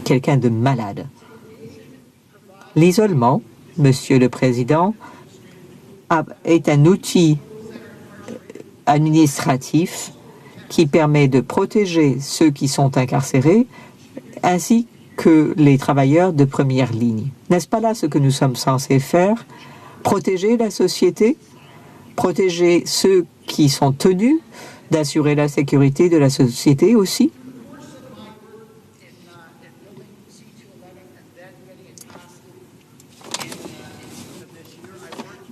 quelqu'un de malade. L'isolement, Monsieur le Président, est un outil administratif qui permet de protéger ceux qui sont incarcérés ainsi que les travailleurs de première ligne. N'est-ce pas là ce que nous sommes censés faire? Protéger la société, protéger ceux qui sont tenus d'assurer la sécurité de la société aussi?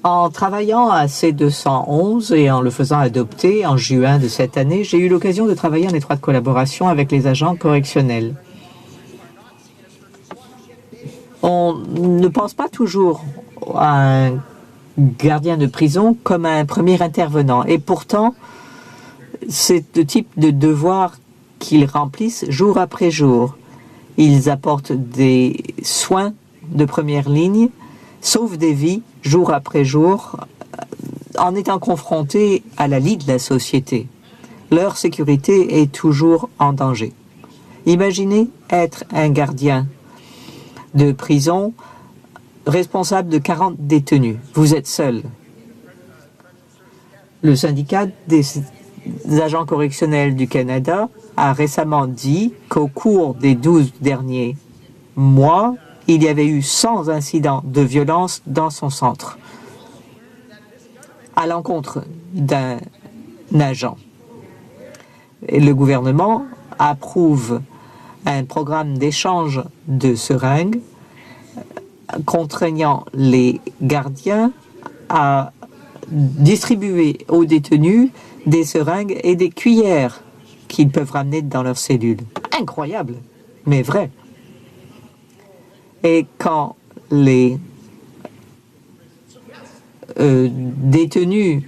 En travaillant à C211 et en le faisant adopter en juin de cette année, j'ai eu l'occasion de travailler en étroite collaboration avec les agents correctionnels. On ne pense pas toujours à un gardien de prison comme à un premier intervenant. Et pourtant, c'est le type de devoir qu'ils remplissent jour après jour. Ils apportent des soins de première ligne, sauvent des vies jour après jour, en étant confrontés à la lie de la société. Leur sécurité est toujours en danger. Imaginez être un gardien de prison responsable de 40 détenus. Vous êtes seul. Le syndicat des agents correctionnels du Canada a récemment dit qu'au cours des 12 derniers mois, il y avait eu 100 incidents de violence dans son centre à l'encontre d'un agent. Et le gouvernement approuve un programme d'échange de seringues contraignant les gardiens à distribuer aux détenus des seringues et des cuillères qu'ils peuvent ramener dans leurs cellules. Incroyable, mais vrai. Et quand les détenus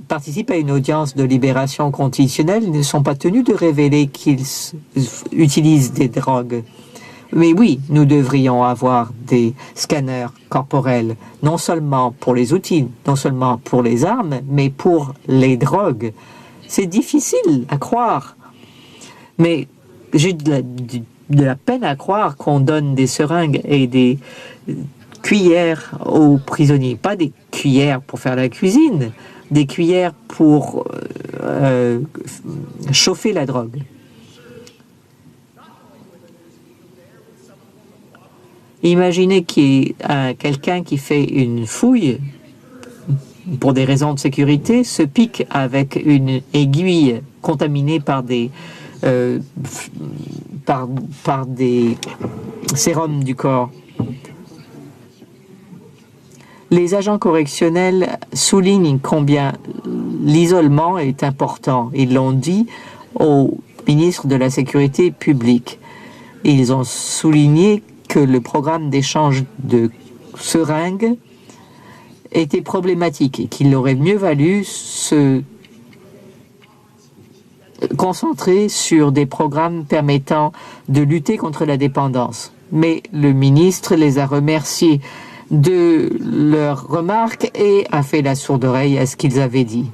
participent à une audience de libération conditionnelle, ils ne sont pas tenus de révéler qu'ils utilisent des drogues. Mais oui, nous devrions avoir des scanners corporels, non seulement pour les outils, non seulement pour les armes, mais pour les drogues. C'est difficile à croire. Mais j'ai de la peine à croire qu'on donne des seringues et des cuillères aux prisonniers. Pas des cuillères pour faire la cuisine, des cuillères pour chauffer la drogue. Imaginez qu'il y ait quelqu'un qui fait une fouille pour des raisons de sécurité, se pique avec une aiguille contaminée par des sérums du corps. Les agents correctionnels soulignent combien l'isolement est important. Ils l'ont dit au ministre de la Sécurité publique. Ils ont souligné que le programme d'échange de seringues était problématique et qu'il aurait mieux valu se concentrer sur des programmes permettant de lutter contre la dépendance. Mais le ministre les a remerciés de leurs remarques et a fait la sourde oreille à ce qu'ils avaient dit.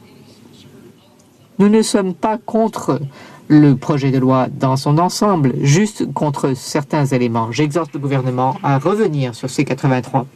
Nous ne sommes pas contre le projet de loi dans son ensemble, juste contre certains éléments. J'exhorte le gouvernement à revenir sur ces 83.